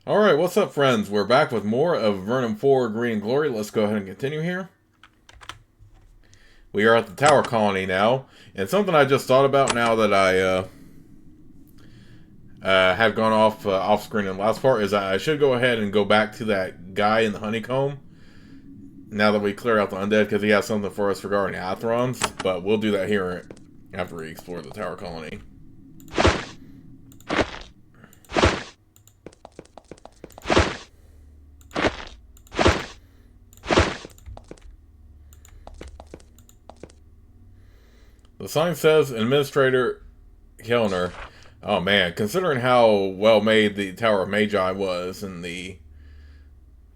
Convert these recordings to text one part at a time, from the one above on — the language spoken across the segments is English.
Alright, what's up, friends? We're back with more of Avernum 4 Green and Glory. Let's go ahead and continue here. We are at the Tower Colony now, and something I just thought about now that I had gone off screen in the last part is that I should go ahead and go back to that guy in the honeycomb now that we clear out the undead, because he has something for us regarding Athrons, but we'll do that here after we explore the Tower Colony. The sign says Administrator Kellner. Oh man, considering how well made the Tower of Magi was in the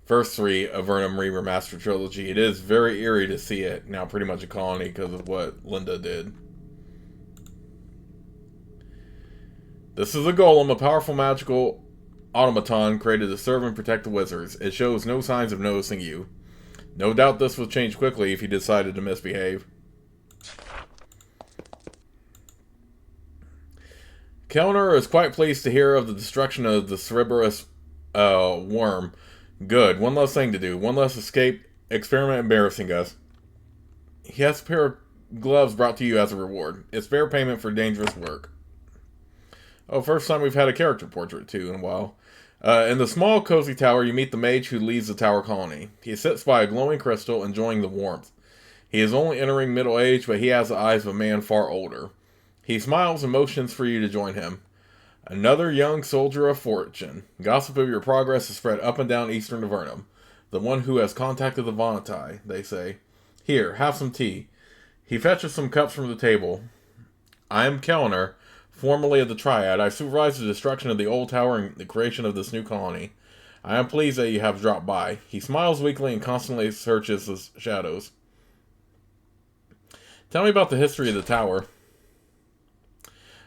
first three Avernum Remastered trilogy, it is very eerie to see it now pretty much a colony because of what Linda did. This is a golem, a powerful magical automaton created to serve and protect the wizards. It shows no signs of noticing you. No doubt this will change quickly if you decided to misbehave. Kellner is quite pleased to hear of the destruction of the Cerberus worm. Good. One less thing to do. One less escape experiment embarrassing us. He has a pair of gloves brought to you as a reward. It's fair payment for dangerous work. Oh, first time we've had a character portrait, too, in a while. In the small, cozy tower, you meet the mage who leads the tower colony. He sits by a glowing crystal, enjoying the warmth. He is only entering middle age, but he has the eyes of a man far older. He smiles and motions for you to join him. Another young soldier of fortune. Gossip of your progress is spread up and down eastern Avernum. The one who has contacted the Vonatai, they say. Here, have some tea. He fetches some cups from the table. I am Kellner, formerly of the Triad. I supervise the destruction of the old tower and the creation of this new colony. I am pleased that you have dropped by. He smiles weakly and constantly searches the shadows. Tell me about the history of the tower.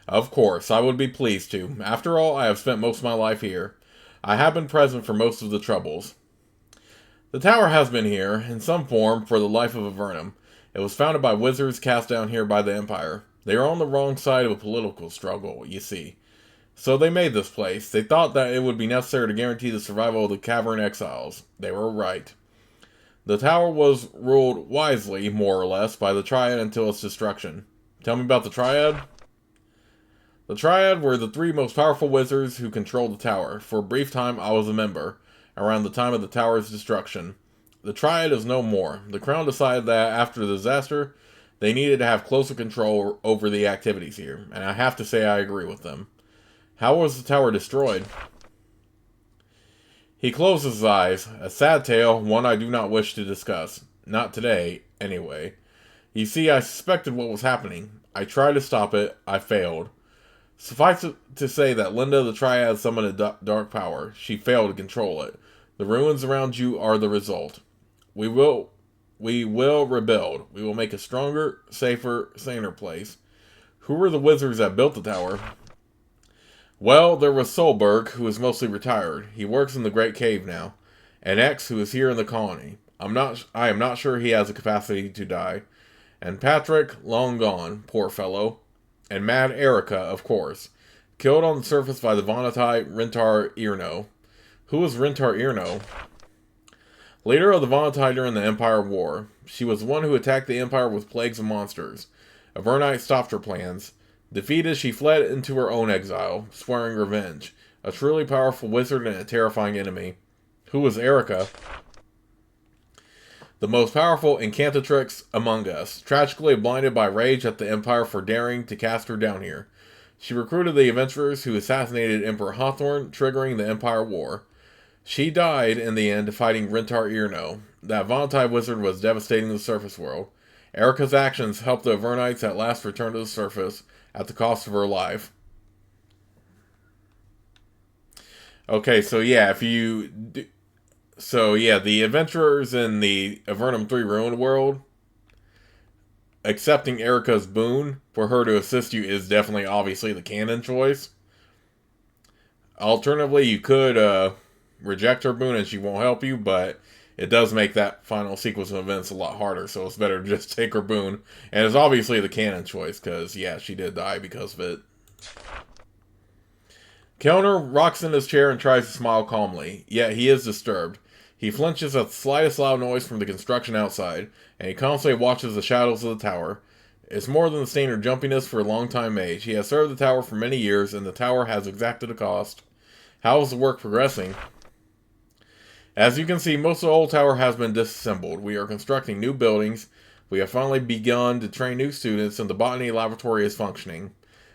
Of course, I would be pleased to. After all, I have spent most of my life here. I have been present for most of the troubles. The tower has been here, in some form, for the life of Avernum. It was founded by wizards cast down here by the Empire. They are on the wrong side of a political struggle, you see. So they made this place. They thought that it would be necessary to guarantee the survival of the cavern exiles. They were right. The tower was ruled wisely, more or less, by the Triad until its destruction. Tell me about the Triad? The Triad were the three most powerful wizards who controlled the tower. For a brief time, I was a member, around the time of the tower's destruction. The Triad is no more. The Crown decided that after the disaster, they needed to have closer control over the activities here, and I have to say I agree with them. How was the tower destroyed? He closes his eyes. A sad tale, one I do not wish to discuss. Not today, anyway. You see, I suspected what was happening. I tried to stop it. I failed. Suffice it to say that Linda the Triad summoned a dark power. She failed to control it. The ruins around you are the result. We will rebuild. We will make a stronger, safer, saner place. Who were the wizards that built the tower? Well, there was Solberg, who is mostly retired. He works in the Great Cave now. And X, who is here in the colony. I am not sure he has the capacity to die. And Patrick, long gone, poor fellow. And Mad Erica, of course. Killed on the surface by the Vonatai Rentar Irno. Who was Rentar Irno? Leader of the Vonatai during the Empire War. She was the one who attacked the Empire with plagues of monsters. Avernite stopped her plans. Defeated, she fled into her own exile, swearing revenge. A truly powerful wizard and a terrifying enemy. Who was Erica? The most powerful incantatrix among us, tragically blinded by rage at the Empire for daring to cast her down here. She recruited the adventurers who assassinated Emperor Hawthorne, triggering the Empire War. She died in the end fighting Rentar Irno. That Vonatai wizard was devastating the surface world. Erica's actions helped the Avernites at last return to the surface at the cost of her life. Okay, so yeah, the adventurers in the Avernum 3 Ruined World, accepting Erica's boon for her to assist you is definitely obviously the canon choice. Alternatively, you could reject her boon and she won't help you, but it does make that final sequence of events a lot harder, so it's better to just take her boon. And it's obviously the canon choice, because, yeah, she did die because of it. Kellner rocks in his chair and tries to smile calmly, yet he is disturbed. He flinches at the slightest loud noise from the construction outside, and he constantly watches the shadows of the tower. It's more than the standard jumpiness for a long-time mage. He has served the tower for many years, and the tower has exacted a cost. How is the work progressing? As you can see, most of the old tower has been disassembled. We are constructing new buildings. We have finally begun to train new students, and the botany laboratory is functioning.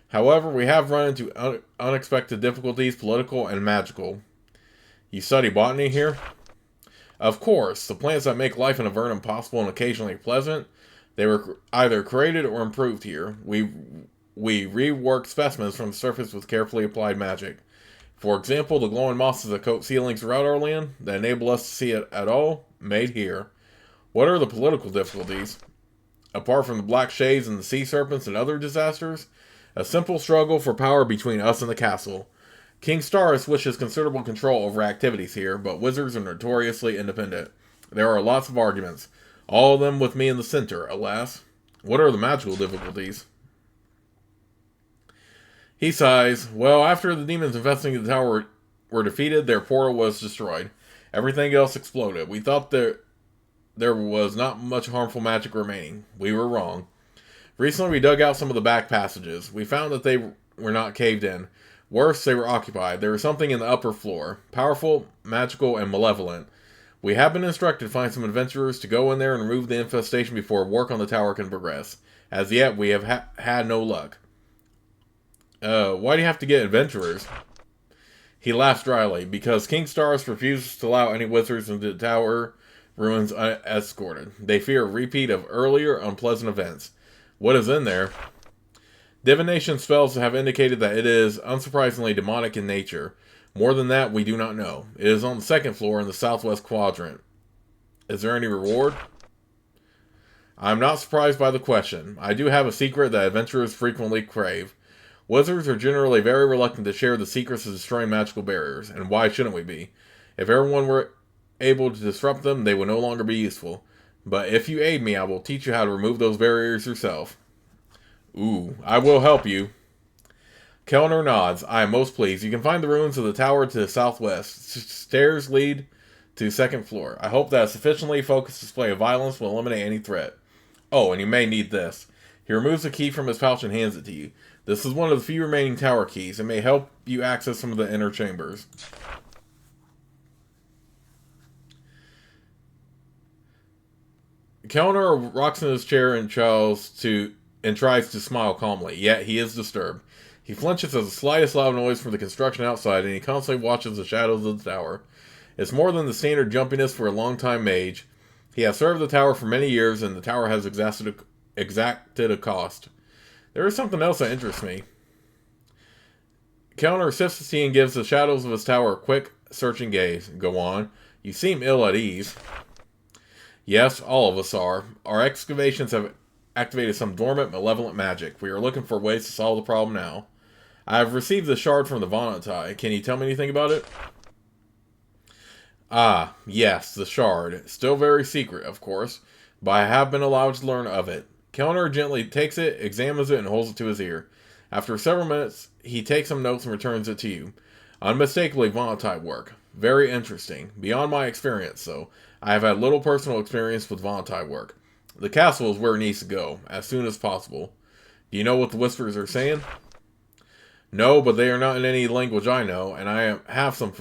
However, we have run into unexpected difficulties, political and magical. You study botany here? Of course, the plants that make life in Avernum possible and occasionally pleasant, they were either created or improved here. We reworked specimens from the surface with carefully applied magic. For example, the glowing mosses that coat ceilings throughout our land, that enable us to see it at all, made here. What are the political difficulties? Apart from the black shades and the sea serpents and other disasters, a simple struggle for power between us and the castle. King Starus wishes considerable control over activities here, but wizards are notoriously independent. There are lots of arguments, all of them with me in the center, alas. What are the magical difficulties? He sighs. Well, after the demons infesting the tower were defeated, their portal was destroyed. Everything else exploded. We thought there was not much harmful magic remaining. We were wrong. Recently, we dug out some of the back passages. We found that they were not caved in. Worse, they were occupied. There was something in the upper floor. Powerful, magical, and malevolent. We have been instructed to find some adventurers to go in there and remove the infestation before work on the tower can progress. As yet, we have had no luck. Why do you have to get adventurers? He laughs dryly. Because King Starus refuses to allow any wizards into the tower ruins unescorted. They fear a repeat of earlier unpleasant events. What is in there? Divination spells have indicated that it is unsurprisingly demonic in nature. More than that, we do not know. It is on the second floor in the southwest quadrant. Is there any reward? I'm not surprised by the question. I do have a secret that adventurers frequently crave. Wizards are generally very reluctant to share the secrets of destroying magical barriers, and why shouldn't we be? If everyone were able to disrupt them, they would no longer be useful. But if you aid me, I will teach you how to remove those barriers yourself. Ooh, I will help you. Kellner nods. I am most pleased. You can find the ruins of the tower to the southwest. Stairs lead to second floor. I hope that a sufficiently focused display of violence will eliminate any threat. Oh, and you may need this. He removes a key from his pouch and hands it to you. This is one of the few remaining tower keys. It may help you access some of the inner chambers. Kellner rocks in his chair and tries to smile calmly, yet he is disturbed. He flinches at the slightest loud noise from the construction outside, and he constantly watches the shadows of the tower. It's more than the standard jumpiness for a long-time mage. He has served the tower for many years, and the tower has exacted a cost. There is something else that interests me. Kellner sips the tea and gives the shadows of his tower a quick, searching gaze. Go on. You seem ill at ease. Yes, all of us are. Our excavations have activated some dormant, malevolent magic. We are looking for ways to solve the problem now. I have received the shard from the Vonatai. Can you tell me anything about it? Ah, yes, the shard. Still very secret, of course, but I have been allowed to learn of it. Kellner gently takes it, examines it, and holds it to his ear. After several minutes, he takes some notes and returns it to you. Unmistakably Vonatai work. Very interesting. Beyond my experience, though. I have had little personal experience with Vonatai work. The castle is where it needs to go, as soon as possible. Do you know what the whispers are saying? No, but they are not in any language I know, and I have some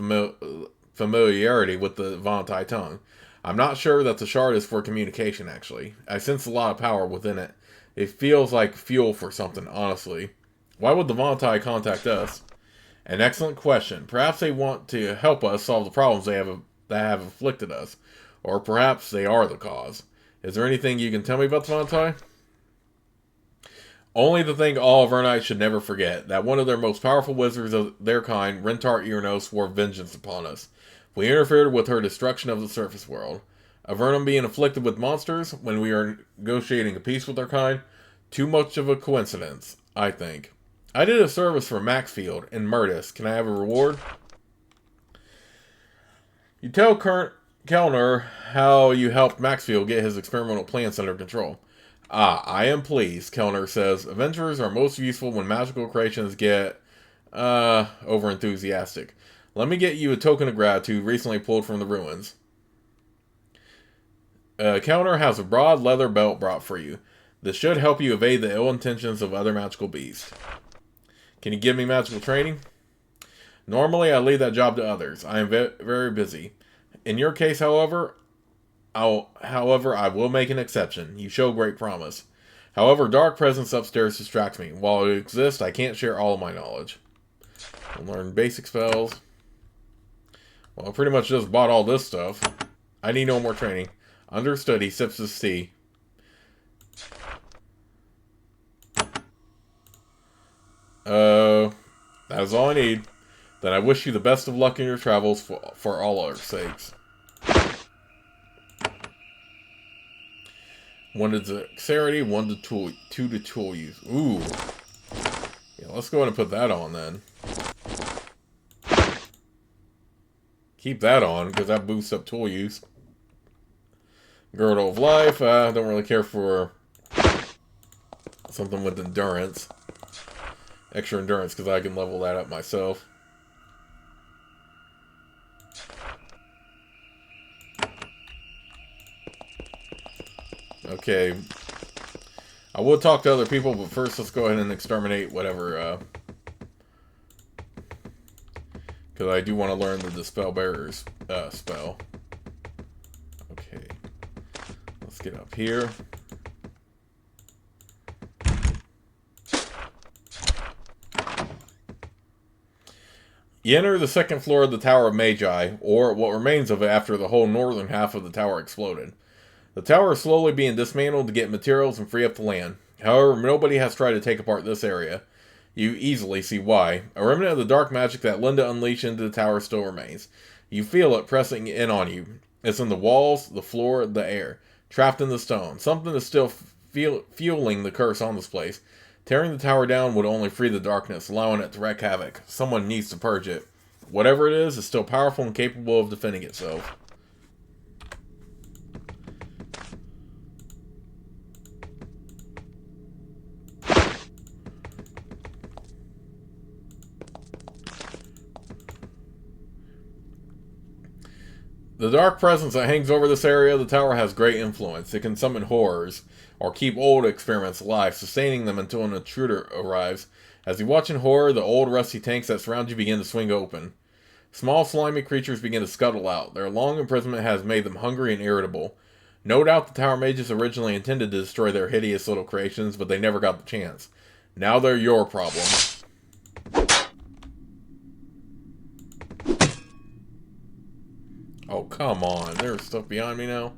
familiarity with the Vonatai tongue. I'm not sure that the shard is for communication, actually. I sense a lot of power within it. It feels like fuel for something, honestly. Why would the Vonatai contact us? An excellent question. Perhaps they want to help us solve the problems that have afflicted us. Or perhaps they are the cause. Is there anything you can tell me about the Vonatai? Only the thing all Avernites should never forget, that one of their most powerful wizards of their kind, Rentar Irno, swore vengeance upon us. We interfered with her destruction of the surface world. Avernum being afflicted with monsters, when we are negotiating a peace with our kind, too much of a coincidence, I think. I did a service for Maxfield in Murtis. Can I have a reward? You tell Kellner how you helped Maxfield get his experimental plants under control. Ah, I am pleased, Kellner says. Adventurers are most useful when magical creations get Over-enthusiastic. Let me get you a token of gratitude recently pulled from the ruins. Counter has a broad leather belt brought for you. This should help you evade the ill intentions of other magical beasts. Can you give me magical training? Normally, I leave that job to others. I am very busy. In your case, however, I will make an exception. You show great promise. However, dark presence upstairs distracts me. While it exists, I can't share all of my knowledge. I'll learn basic spells. Well, I pretty much just bought all this stuff. I need no more training. Understood, he sips his tea. That is all I need. Then I wish you the best of luck in your travels for all our sakes. 1 to dexterity, 1 to tool, 2 to tool use. Ooh. Yeah, let's go ahead and put that on then. Keep that on, because that boosts up tool use. Girdle of Life, I don't really care for something with endurance. Extra endurance, because I can level that up myself. Okay. I will talk to other people, but first let's go ahead and exterminate whatever, because I do want to learn the Dispel Bearer's spell. Okay. Let's get up here. You enter the second floor of the Tower of Magi, or what remains of it after the whole northern half of the tower exploded. The tower is slowly being dismantled to get materials and free up the land. However, nobody has tried to take apart this area. You easily see why. A remnant of the dark magic that Linda unleashed into the tower still remains. You feel it pressing in on you. It's in the walls, the floor, the air. Trapped in the stone. Something is still fueling the curse on this place. Tearing the tower down would only free the darkness, allowing it to wreak havoc. Someone needs to purge it. Whatever it is still powerful and capable of defending itself. The dark presence that hangs over this area of the tower has great influence. It can summon horrors, or keep old experiments alive, sustaining them until an intruder arrives. As you watch in horror, the old rusty tanks that surround you begin to swing open. Small slimy creatures begin to scuttle out. Their long imprisonment has made them hungry and irritable. No doubt the tower mages originally intended to destroy their hideous little creations, but they never got the chance. Now they're your problem. Oh, come on. There's stuff behind me now.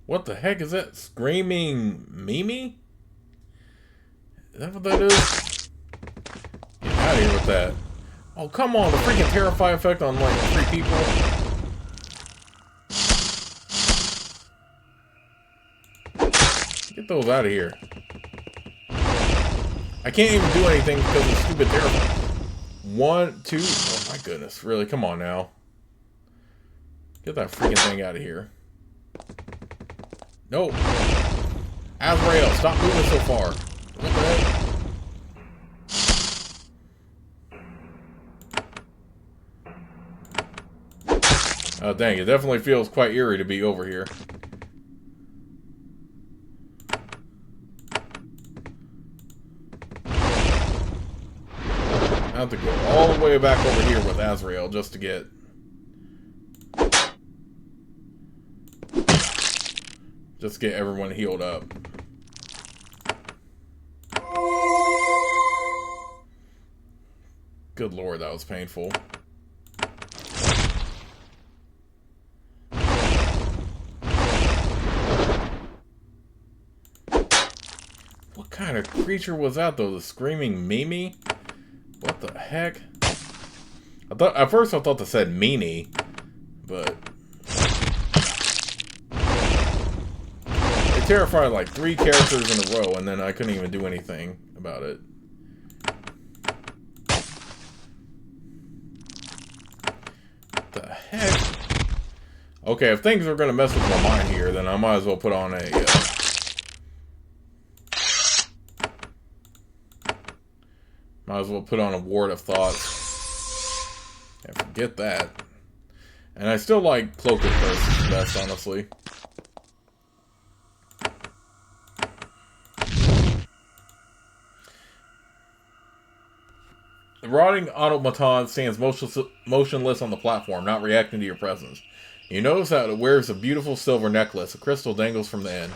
What the heck is that? Screaming Mimi? Is that what that is? Get out of here with that. Oh, come on. The freaking Terrify effect on, like, 3 people. Get those out of here. I can't even do anything because of the stupid Terrify. 1, 2. Oh, my goodness. Really? Come on now. Get that freaking thing out of here. No. Azrael, stop moving so far. What the heck? Oh, dang, it definitely feels quite eerie to be over here. I have to go all the way back over here with Azrael just to get... everyone healed up. Good lord, that was painful. What kind of creature was that, though? The screaming Mimi? What the heck? At first I thought they said meanie, but terrified like 3 characters in a row, and then I couldn't even do anything about it. What the heck? Okay, if things are gonna mess with my mind here, then I might as well put on a... might as well put on a ward of thoughts. And forget that. And I still like Cloak of Curses best, honestly. The rotting automaton stands motionless on the platform, not reacting to your presence. You notice that it wears a beautiful silver necklace. A crystal dangles from the end.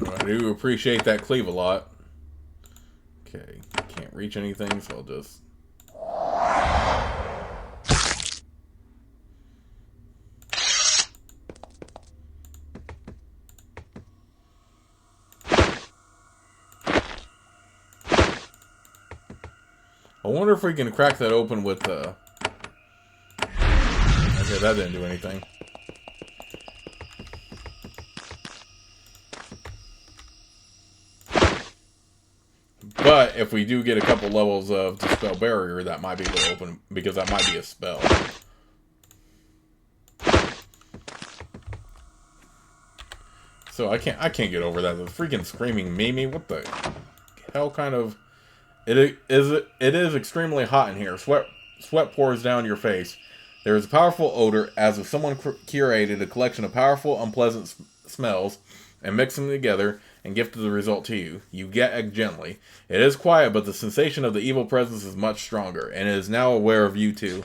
I do appreciate that cleave a lot. Okay, can't reach anything, so I'll just... I wonder if we can crack that open with okay, that didn't do anything. But if we do get a couple levels of Dispel Barrier, that might be able to open, because that might be a spell. So I can't get over that. The freaking screaming Mimi. What the hell kind of... It is extremely hot in here. Sweat pours down your face. There is a powerful odor, as if someone curated a collection of powerful, unpleasant smells and mixed them together and gifted the result to you. You gag gently. It is quiet, but the sensation of the evil presence is much stronger, and it is now aware of you too.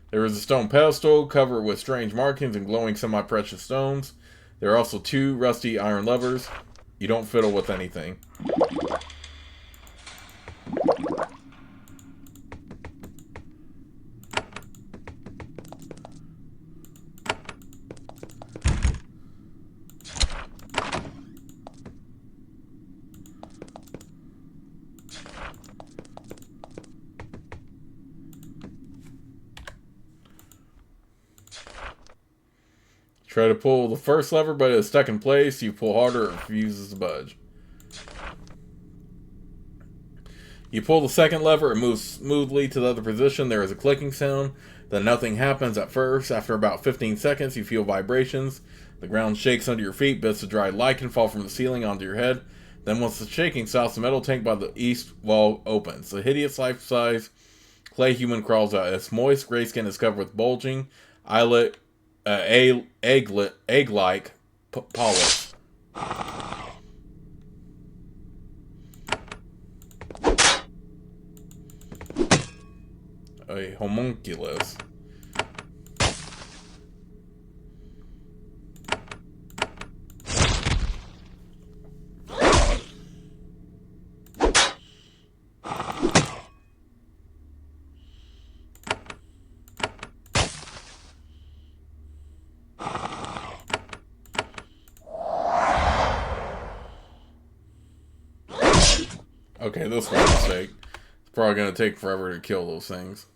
There is a stone pedestal covered with strange markings and glowing semi-precious stones. There are also 2 rusty iron levers. You don't fiddle with anything. Try to pull the first lever, but it is stuck in place. You pull harder, it refuses to budge. You pull the second lever, it moves smoothly to the other position. There is a clicking sound. Then nothing happens at first. After about 15 seconds, you feel vibrations. The ground shakes under your feet. Bits of dry lichen fall from the ceiling onto your head. Then once the shaking stops, the metal tank by the east wall opens. The hideous life-size clay human crawls out. Its moist gray skin is covered with bulging, egg-like polyps. A homunculus. Okay, this was a mistake. It's probably gonna take forever to kill those things.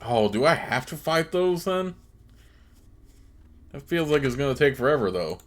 Oh, do I have to fight those then? That feels like it's gonna take forever though.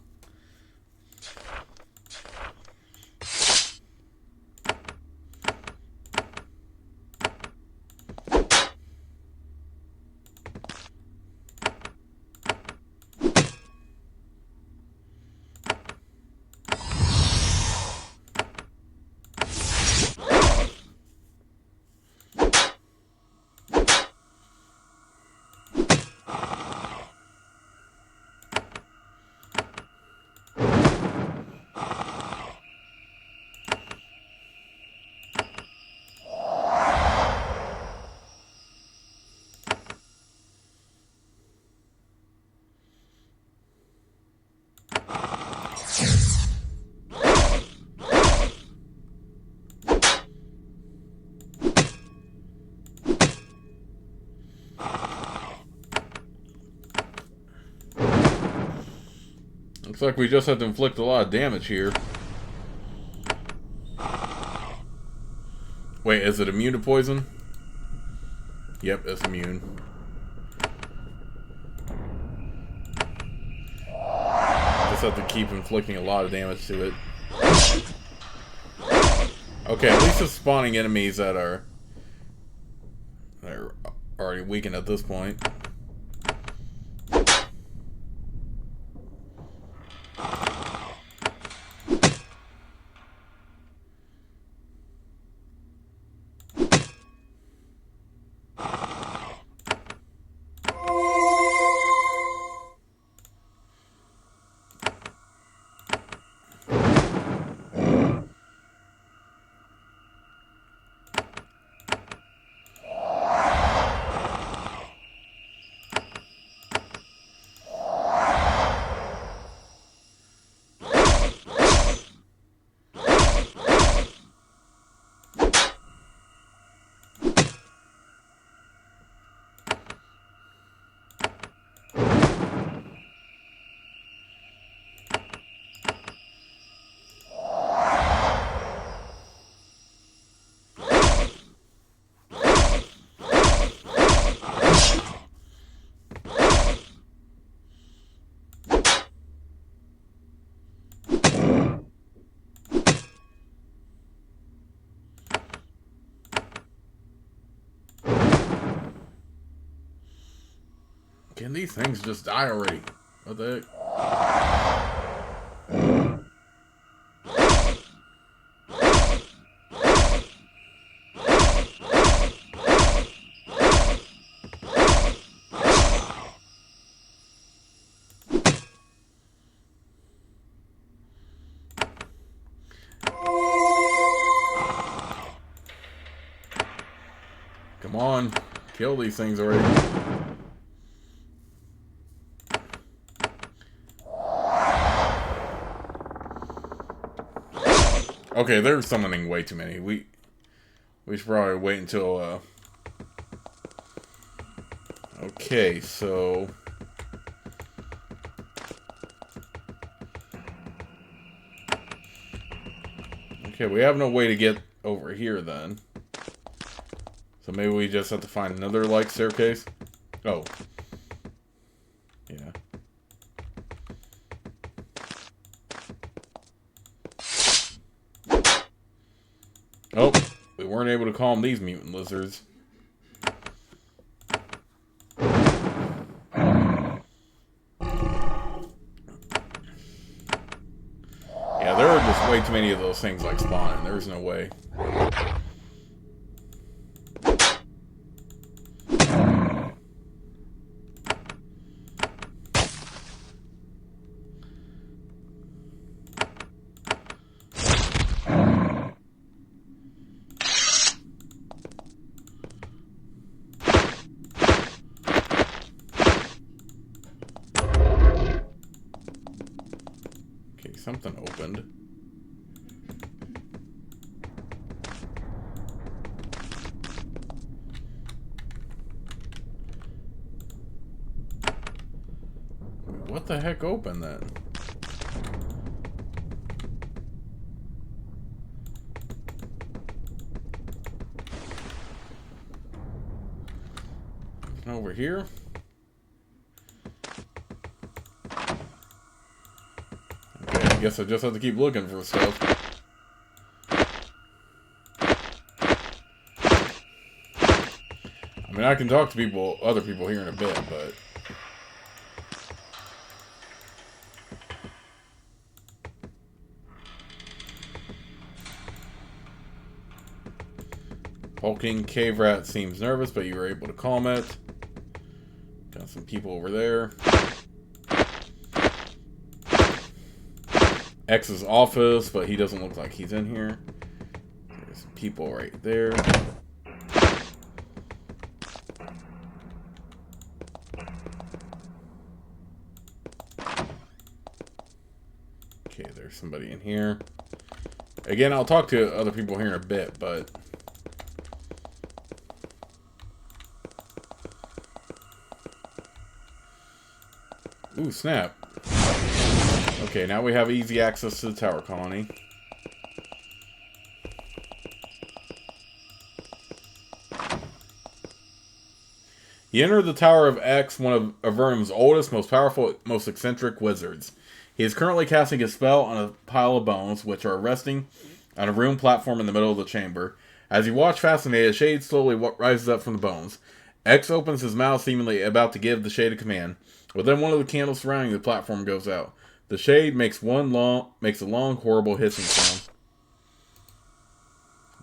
Looks like we just have to inflict a lot of damage here. Wait, is it immune to poison? Yep, it's immune. Just have to keep inflicting a lot of damage to it. Okay, at least it's spawning enemies that are already weakened at this point. Can these things just die already? What the Come on, kill these things already. Okay, they're summoning way too many. We should probably wait until okay, so okay, we have no way to get over here then. So maybe we just have to find another like staircase. Oh. Yeah. Oh, we weren't able to calm these mutant lizards. Yeah, they're just way too many of those things like spawning. There's no way. Okay, something opened. What the heck opened then? Over here. Okay, I guess I just have to keep looking for stuff. I mean, I can talk to people, other people here in a bit, but... Hulking Cave Rat seems nervous, but you were able to calm it. Got some people over there. X's office, but he doesn't look like he's in here. There's some people right there. Okay, there's somebody in here. Again, I'll talk to other people here in a bit, but... Ooh, snap. Okay, now we have easy access to the tower colony. You enter the Tower of X, one of Avernum's oldest, most powerful, most eccentric wizards. He is currently casting a spell on a pile of bones, which are resting on a room platform in the middle of the chamber. As you watch fascinated, a shade slowly rises up from the bones. X opens his mouth, seemingly about to give the shade a command. But then one of the candles surrounding the platform goes out. The shade makes a long, horrible hissing sound.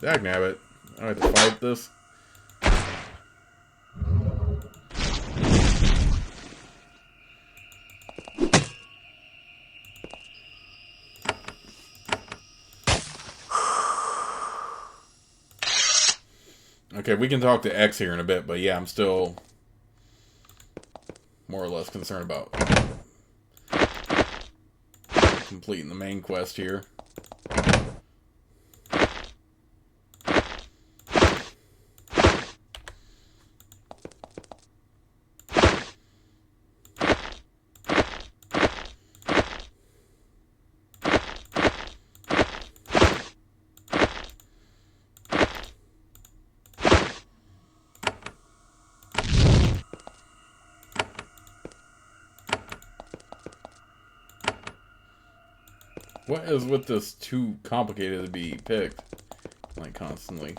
Dagnabbit. I have to fight this. Okay, we can talk to X here in a bit, but yeah, I'm still more or less concerned about completing the main quest here. What is with this too complicated to be picked? Like, constantly.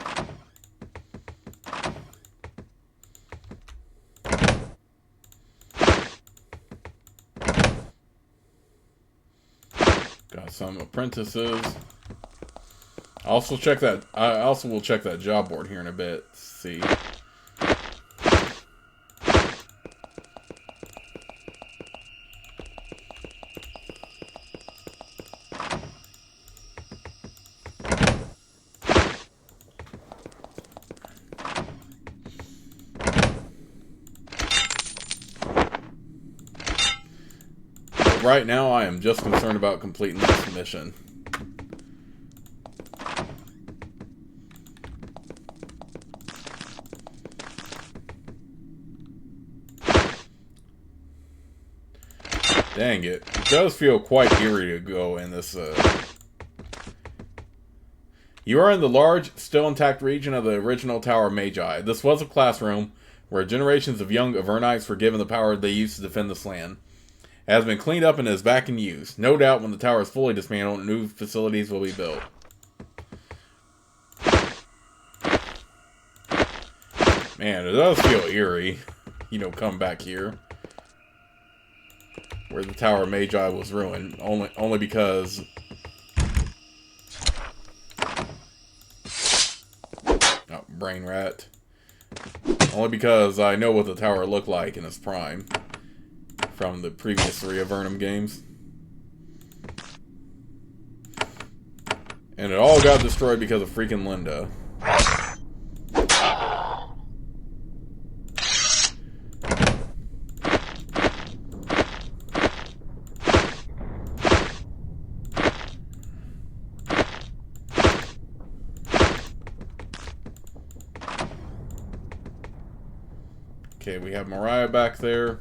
Got some apprentices. I also will check that job board here in a bit. See. Right now, I am just concerned about completing this mission. Dang it. It does feel quite eerie to go in this, You are in the large, still intact region of the original Tower of Magi. This was a classroom where generations of young Avernites were given the power they used to defend this land. It has been cleaned up and is back in use. No doubt when the tower is fully dismantled, new facilities will be built. Man, it does feel eerie, you know, come back here. Where the Tower of Magi was ruined. Only because brain rat. Only because I know what the tower looked like in its prime from the previous 3 Avernum games. And it all got destroyed because of freaking Linda. Okay, we have Mariah back there.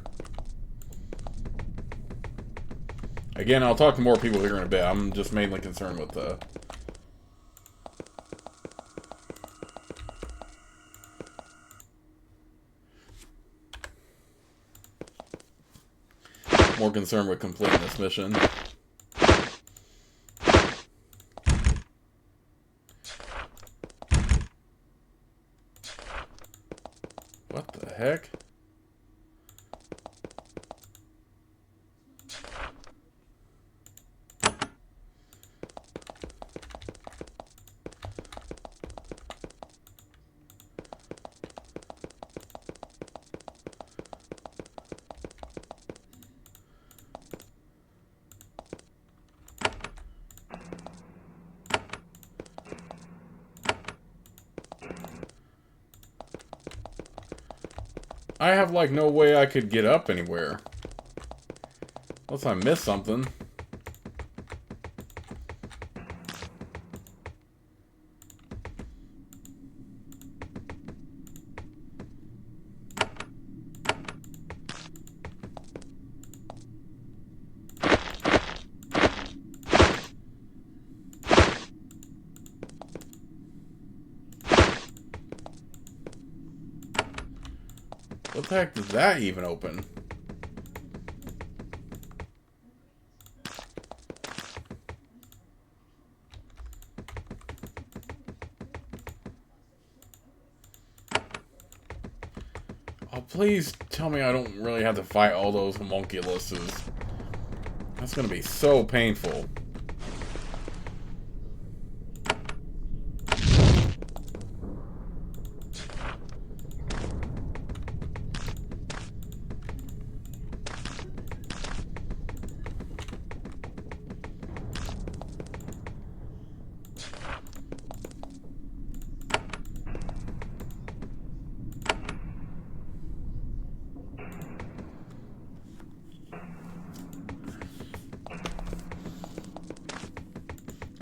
Again, I'll talk to more people here in a bit. I'm just mainly concerned with the... more concerned with completing this mission. What the heck? I have, like, no way I could get up anywhere. Unless I missed something. What the heck did that even open? Oh, please tell me I don't really have to fight all those homunculuses. That's gonna be so painful.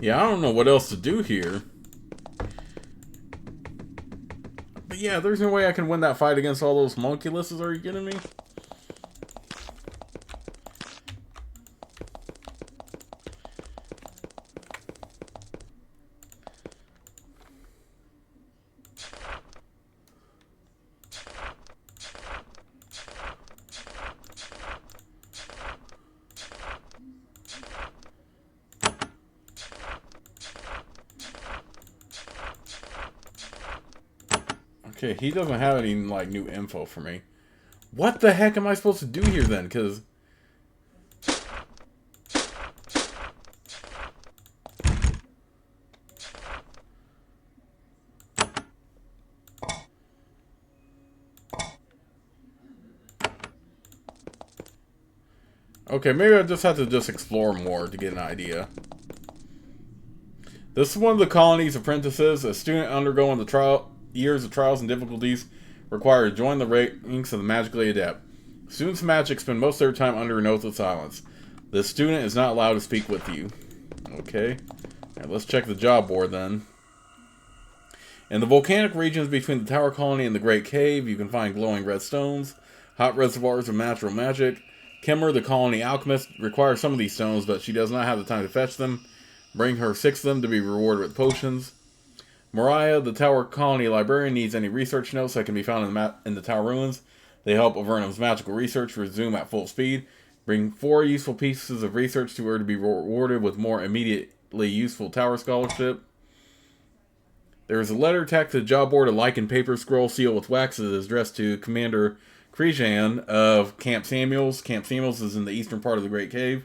Yeah, I don't know what else to do here. But yeah, there's no way I can win that fight against all those homunculuses, are you kidding me? Okay, he doesn't have any, like, new info for me. What the heck am I supposed to do here, then? Because... okay, maybe I just have to just explore more to get an idea. This is one of the colony's apprentices, a student undergoing the years of trials and difficulties required to join the ranks of the magically adept. Students of magic spend most of their time under an oath of silence. The student is not allowed to speak with you. Okay. Alright, let's check the job board then. In the volcanic regions between the Tower Colony and the Great Cave, you can find glowing red stones, hot reservoirs of natural magic. Kimmer, the colony alchemist, requires some of these stones, but she does not have the time to fetch them. Bring her 6 of them to be rewarded with potions. Mariah, the Tower Colony librarian, needs any research notes that can be found in the Tower ruins. They help Avernum's magical research resume at full speed. Bring 4 useful pieces of research to her to be rewarded with more immediately useful Tower scholarship. There is a letter tacked to the job board, a lichen paper scroll sealed with wax that is addressed to Commander Krejan of Camp Samuels. Camp Samuels is in the eastern part of the Great Cave.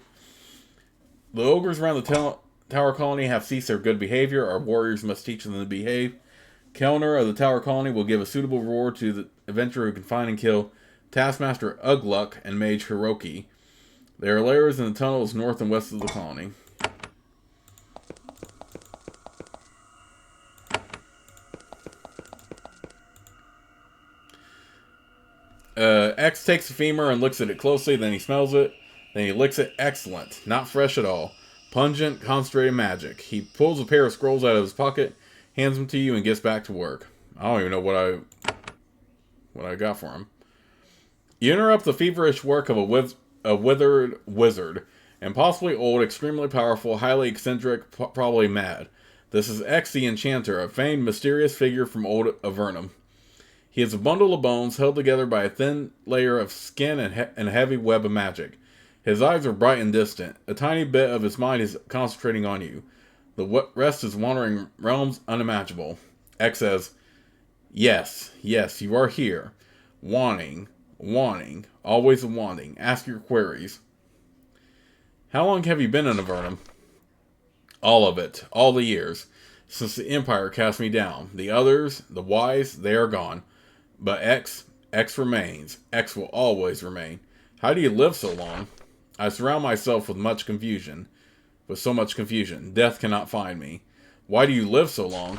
The ogres around the Tower Colony have ceased their good behavior. Our warriors must teach them to behave. Kellner of the Tower Colony will give a suitable reward to the adventurer who can find and kill Taskmaster Ugluk and Mage Hiroki. Their lairs in the tunnels north and west of the colony. X takes the femur and looks at it closely, then he smells it, then he licks it. Excellent. Not fresh at all. Pungent, concentrated magic. He pulls a pair of scrolls out of his pocket, hands them to you, and gets back to work. I don't even know what I got for him. You interrupt the feverish work of a withered wizard, and possibly old, extremely powerful, highly eccentric, probably mad. This is X the Enchanter, a famed, mysterious figure from old Avernum. He is a bundle of bones held together by a thin layer of skin and a heavy web of magic. His eyes are bright and distant. A tiny bit of his mind is concentrating on you. The rest is wandering realms unimaginable. X says, yes, you are here. Wanting, always wanting. Ask your queries. How long have you been in Avernum? All of it, all the years, since the Empire cast me down. The others, the wise, they are gone. But X remains. X will always remain. How do you live so long? I surround myself with so much confusion. Death cannot find me. Why do you live so long?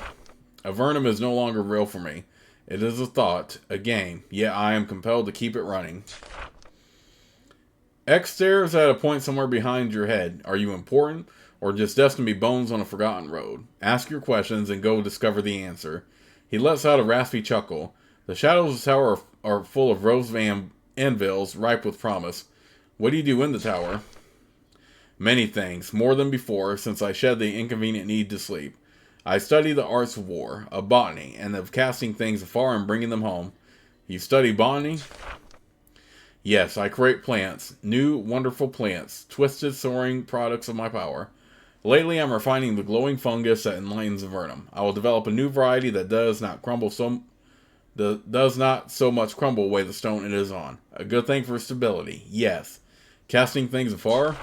Avernum is no longer real for me. It is a thought, a game, yet I am compelled to keep it running. X stares at a point somewhere behind your head. Are you important, or just destined to be bones on a forgotten road? Ask your questions and go discover the answer. He lets out a raspy chuckle. The shadows of the tower are full of rose anvils, ripe with promise. What do you do in the tower? Many things, more than before, since I shed the inconvenient need to sleep. I study the arts of war, of botany, and of casting things afar and bringing them home. You study botany? Yes, I create plants, new, wonderful plants, twisted, soaring products of my power. Lately, I'm refining the glowing fungus that enlightens Avernum. I will develop a new variety that does not so much crumble away the stone it is on. A good thing for stability, yes. Casting things afar?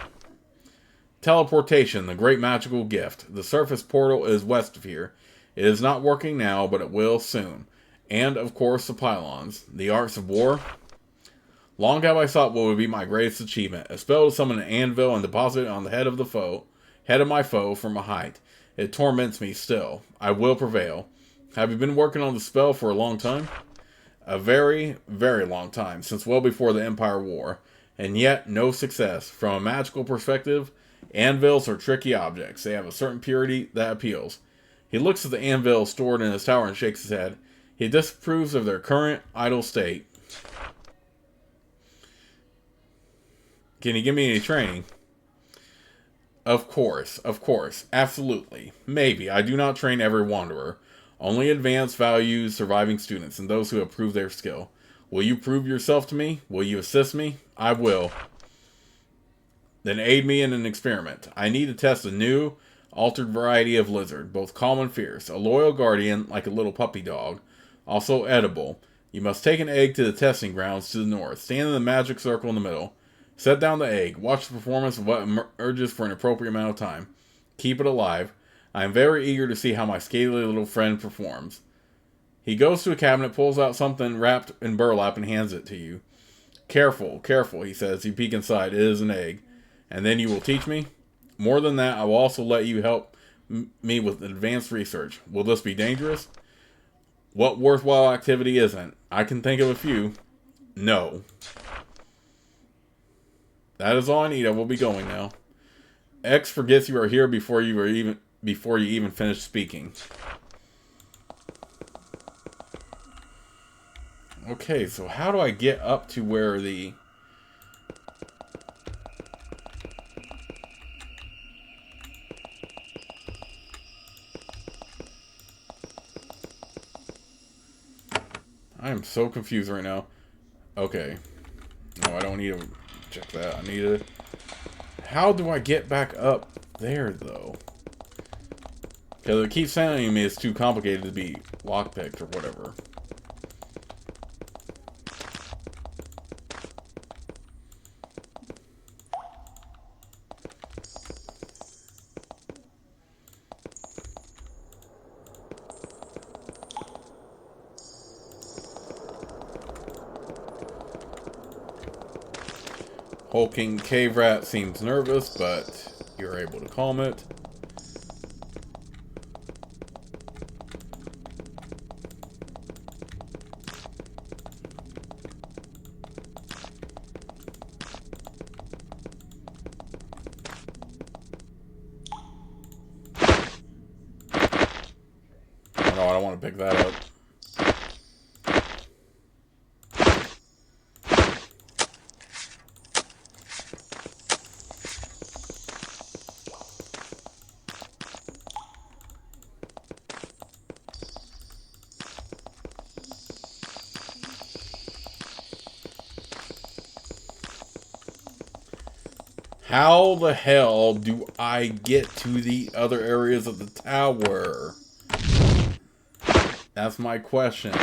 Teleportation, the great magical gift. The surface portal is west of here. It is not working now, but it will soon. And, of course, the pylons. The arts of war? Long have I sought what would be my greatest achievement. A spell to summon an anvil and deposit it on the head of my foe from a height. It torments me still. I will prevail. Have you been working on the spell for a long time? A very, very long time, since well before the Empire War. And yet, no success. From a magical perspective, anvils are tricky objects. They have a certain purity that appeals. He looks at the anvil stored in his tower and shakes his head. He disapproves of their current, idle state. Can you give me any training? Of course, absolutely. Maybe. I do not train every wanderer. Only advanced, valued, surviving students, and those who have proved their skill. Will you prove yourself to me? Will you assist me? I will. Then aid me in an experiment. I need to test a new, altered variety of lizard, both calm and fierce. A loyal guardian, like a little puppy dog. Also edible. You must take an egg to the testing grounds to the north. Stand in the magic circle in the middle. Set down the egg. Watch the performance of what emerges for an appropriate amount of time. Keep it alive. I am very eager to see how my scaly little friend performs. He goes to a cabinet, pulls out something wrapped in burlap, and hands it to you. Careful, he says. You peek inside. It is an egg. And then you will teach me? More than that, I will also let you help me with advanced research. Will this be dangerous? What worthwhile activity isn't? I can think of a few. No. That is all I need. I will be going now. X forgets you are here before you even finish speaking. Okay, so how do I get up to where the... I am so confused right now. Okay. No, I don't need to check that. I need to... How do I get back up there, though? Because it keeps telling me it's too complicated to be lockpicked or whatever. Hulking cave rat seems nervous, but you're able to calm it. Oh no, I don't want to pick that up. How the hell do I get to the other areas of the tower? That's my question.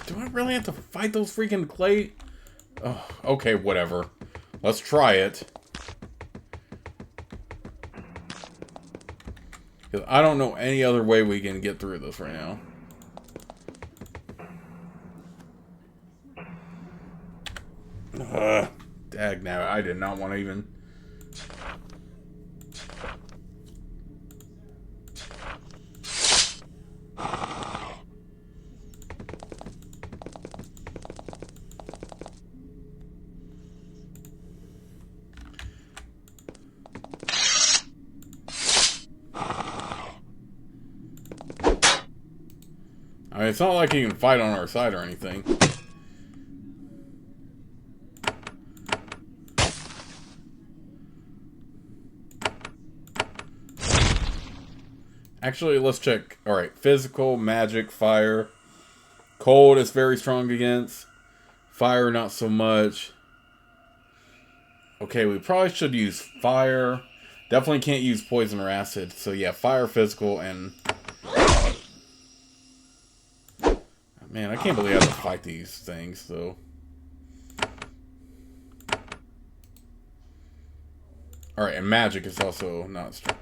Do I really have to fight those freaking clay? Oh, okay, whatever. Let's try it. Because I don't know any other way we can get through this right now. Dag now, I did not want to even... I mean, it's not like he can fight on our side or anything. Actually, let's check. Alright, physical, magic, fire. Cold is very strong against. Fire, not so much. Okay, we probably should use fire. Definitely can't use poison or acid. So yeah, fire, physical, and... Man, I can't believe I have to fight these things, though. Alright, and magic is also not strong.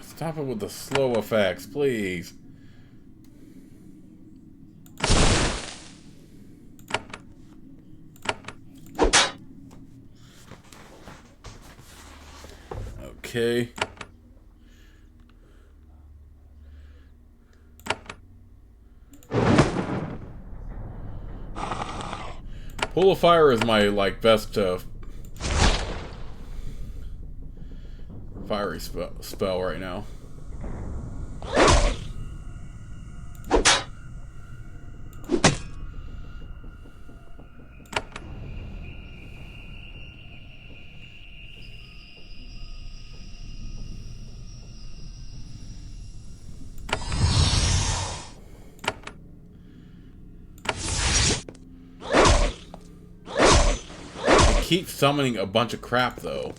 Stop it with the slow effects, please. Okay. Pool of Fire is my, like, best, fiery spell right now. It keeps summoning a bunch of crap, though.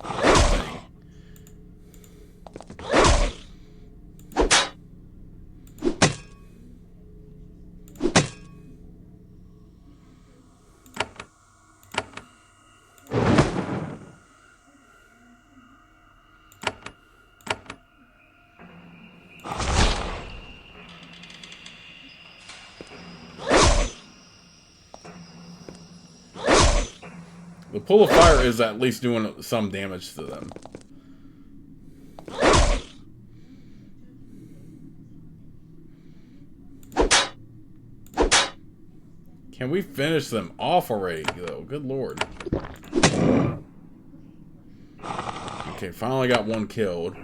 The Pool of Fire is at least doing some damage to them. Can we finish them off already, though? Good lord. Okay, finally got one killed.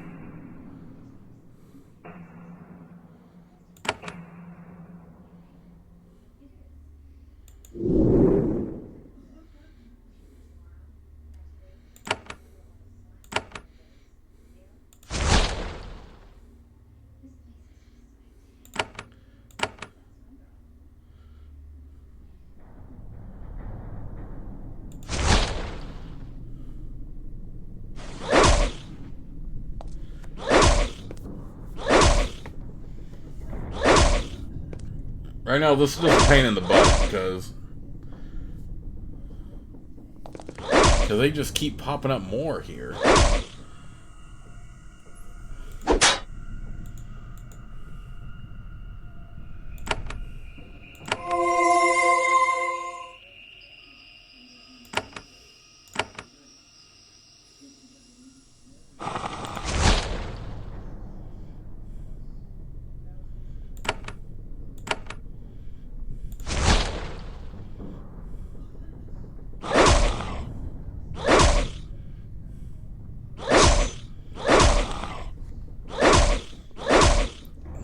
Right now, this is just a pain in the butt because they just keep popping up more here.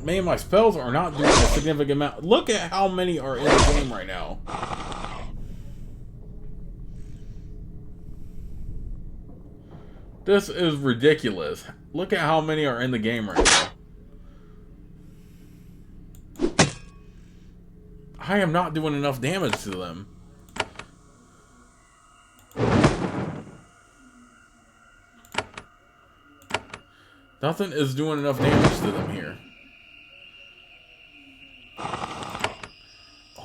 Man, my spells are not doing a significant amount. Look at how many are in the game right now. This is ridiculous. Look at how many are in the game right now. I am not doing enough damage to them. Nothing is doing enough damage to them here.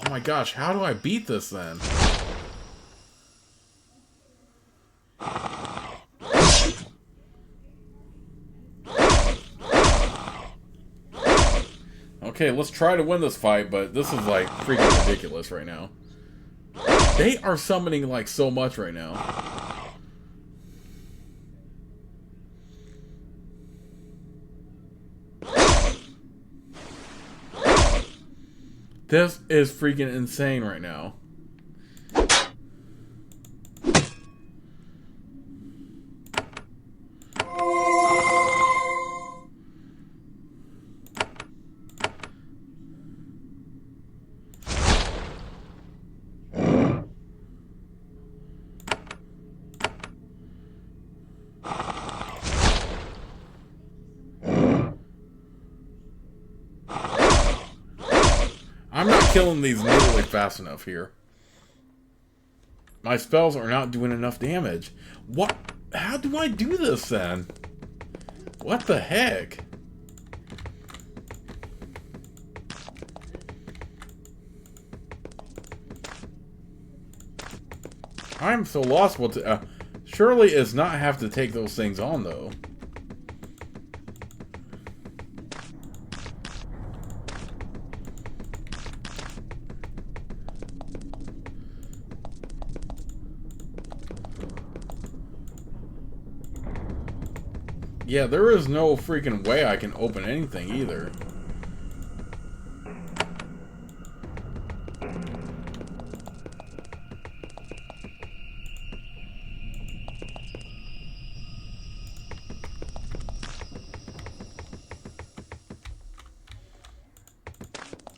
Oh my gosh, how do I beat this then? Okay, let's try to win this fight, but this is like freaking ridiculous right now. They are summoning like so much right now. This is freaking insane right now. I'm not killing these nearly fast enough here. My spells are not doing enough damage. What? How do I do this then? What the heck? I'm so lost. What to, surely it's not have to take those things on though. Yeah, there is no freaking way I can open anything either.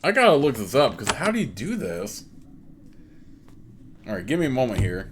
I gotta look this up, because how do you do this? Alright, give me a moment here.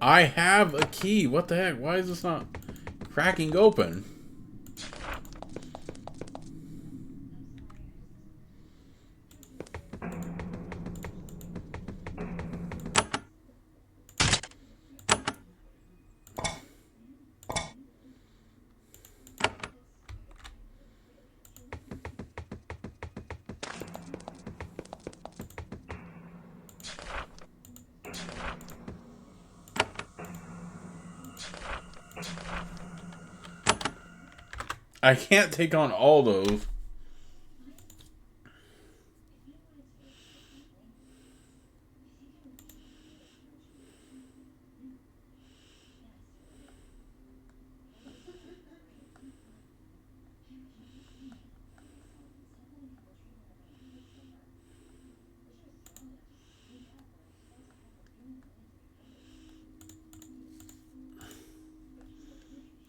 I have a key. What the heck? Why is this not cracking open? I can't take on all those.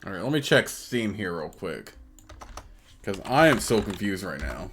Alright, let me check Steam here real quick. Because I am so confused right now.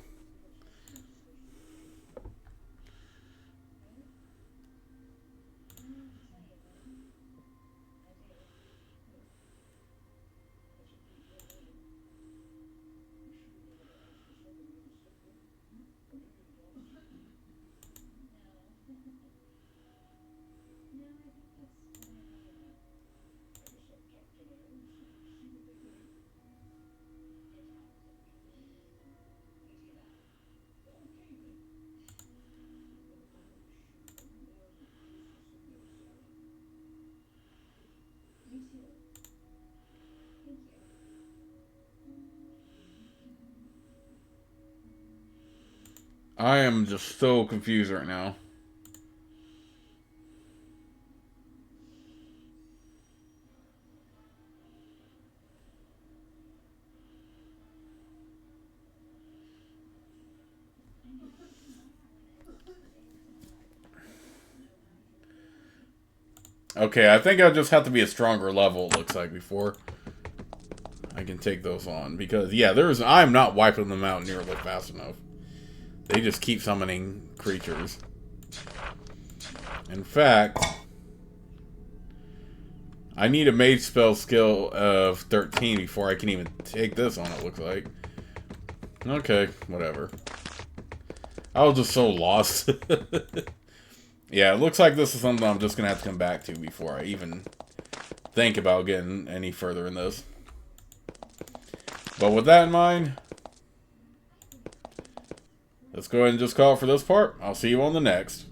I am just so confused right now. Okay, I think I just have to be a stronger level, it looks like, before I can take those on. Because, yeah, I'm not wiping them out nearly fast enough. They just keep summoning creatures. In fact, I need a mage spell skill of 13 before I can even take this on, it looks like. Okay, whatever. I was just so lost. Yeah, it looks like this is something I'm just going to have to come back to before I even think about getting any further in this. But with that in mind, let's go ahead and just call it for this part. I'll see you on the next.